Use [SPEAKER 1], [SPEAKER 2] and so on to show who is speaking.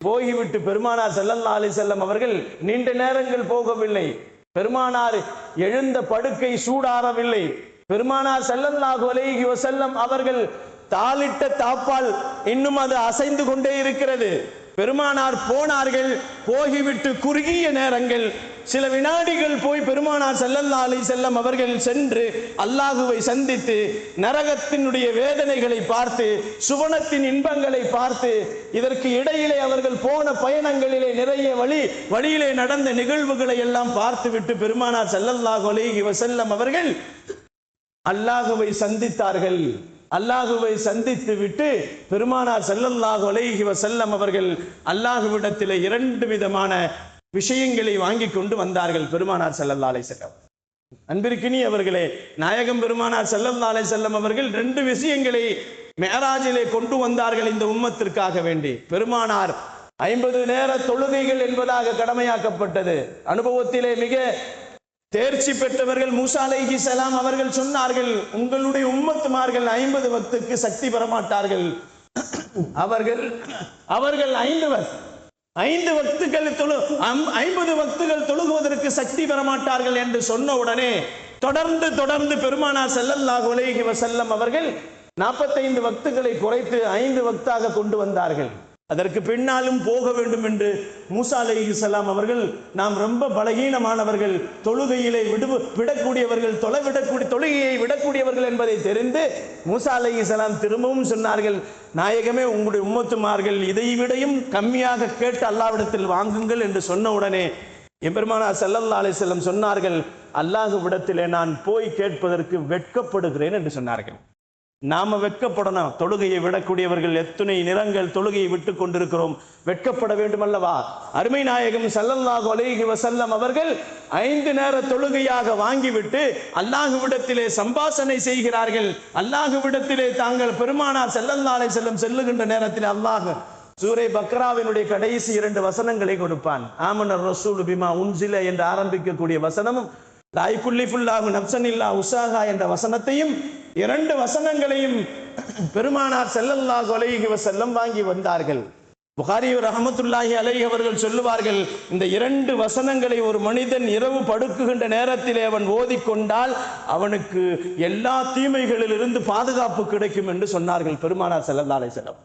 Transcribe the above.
[SPEAKER 1] போய்விட்டு பெருமானார் ஸல்லல்லாஹு அலைஹி வஸல்லம் அவர்கள் நீண்ட நேரங்கள் போகவில்லை. பெருமானார் எழுந்த படுக்கை சூடாறவில்லை. பெருமானார் ஸல்லல்லாஹு அலைஹி வஸல்லம் அவர்கள் தாளிட்ட தாப்பால் இன்னும் அது அசைந்து கொண்டே இருக்கிறது. பெருமானார் போனார்கள். போய்விட்டு குறுகிய நேரங்கள், சில வினாடிகள் போய் பெருமானார் ஸல்லல்லாஹு அலைஹி வஸல்லம் அவர்கள் சென்று அல்லாஹுவை சந்தித்து நரகத்தினுடைய வேதனைகளை பார்த்து சுவனத்தின் இன்பங்களை பார்த்து இதற்கு இடையிலே அவர்கள் போன பயணங்களிலே நிறைய வழியிலே நடந்த நிகழ்வுகளை எல்லாம் பார்த்துவிட்டு பெருமானார் ஸல்லல்லாஹு அலைஹி வஸல்லம் அவர்கள் அல்லாஹுவை சந்தித்தார்கள். அல்லாஹுவை சந்தித்து விட்டு பெருமானார் ஸல்லல்லாஹு அலைஹி வஸல்லம் அவர்கள் அல்லாஹுவிடத்திலே 2 விதமான விஷயங்களை வாங்கி கொண்டு வந்தார்கள். பெருமானார் ஸல்லல்லாஹு அலைஹி வஸல்லம் அன்பிற்கினி அவர்களே, நாயகம் பெருமானார் ஸல்லல்லாஹு அலைஹி வஸல்லம் அவர்கள் 2 விஷயங்களை மிஅராஜிலே கொண்டு வந்தார்கள் இந்த உம்மத்திற்காக வேண்டி. பெருமானார் 50 நேர தொழுகைகள் என்பதாக கடமையாக்கப்பட்டது. அனுபவத்திலே மிக தேர்ச்சி பெற்றவர்கள் மூசா அலைஹிஸ்ஸலாம் அவர்கள் சொன்னார்கள், உங்களுடைய உம்மத்துமார்கள் 50 வக்துக்கு சக்தி பெற மாட்டார்கள். அவர்கள் 50 வக்துகள் தொழுகுவதற்கு சக்தி பெற மாட்டார்கள் என்று சொன்ன உடனே தொடர்ந்து பெருமானார் ஸல்லல்லாஹு அலைஹி வஸல்லம் அவர்கள் 45 வக்துகளை குறைத்து 5 வக்தாக கொண்டு வந்தார்கள். அதற்கு பின்னாலும் போக வேண்டும் என்று மூசா அலைஹிஸ்ஸலாம் அவர்கள், நாம் ரொம்ப பலகீனமானவர்கள், தொழுகையிலே விடக்கூடியவர்கள், தொழுகையை விடக்கூடியவர்கள் என்பதை தெரிந்து மூசா அலைஹிஸ்ஸலாம் திரும்பவும் சொன்னார்கள், நாயகமே, உங்களுடைய உம்மத்துமார்கள் இதை விடையும் கம்மியாக கேட்டு அல்லாஹ்விடத்தில் வாங்குங்கள் என்று சொன்ன உடனே எம்பெருமானார் ஸல்லல்லாஹு அலைஹி வஸல்லம் சொன்னார்கள், அல்லாஹ்விடத்திலே நான் போய் கேட்பதற்கு வெட்கப்படுகிறேன் என்று சொன்னார்கள். நாம வெட்கப்படணும். தொழுகையை விடக்கூடியவர்கள் எத்தனை நிறங்கள் தொழுகையை விட்டு கொண்டிருக்கிறோம், வெட்கப்பட வேண்டும் அல்லவா? அருமை நாயகம் ஸல்லல்லாஹு அலைஹி வஸல்லம் அவர்கள் 5 நேர தொழுகையாக வாங்கிவிட்டு அல்லாஹ்விடத்திலே சம்பாஷணை செய்கிறார்கள். அல்லாஹ்விடத்திலே தாங்கள் பெருமானார் ஸல்லல்லாஹு அலைஹி வஸல்லம் செல்லுகின்ற நேரத்தில் அல்லாஹ் சூரை பக்ராவினுடைய கடைசி 2 வசனங்களை கொடுப்பான். ஆமனர் ரசூல் பிமா உன்சில என்று ஆரம்பிக்கக்கூடிய வசனமும் லாய்குல்லிஃபுல்லாஹு நஃப்ஸன் இல்லா உஸாஹா என்ற வசனத்தையும் 2 வசனங்களையும் பெருமானார் ஸல்லல்லாஹு அலைஹி வஸல்லம் வாங்கி வந்தார்கள். புகாரி ரஹ்மத்துல்லாஹி அலைஹி அவர்கள் சொல்லுவார்கள், இந்த 2 வசனங்களை ஒரு மனிதன் இரவு படுக்குகின்ற நேரத்திலே அவன் ஓதிக்கொண்டால் அவனுக்கு எல்லா தீமைகளிலிருந்து பாதுகாப்பு கிடைக்கும் என்று சொன்னார்கள் பெருமானார் ஸல்லல்லாஹு அலைஹி வஸல்லம்.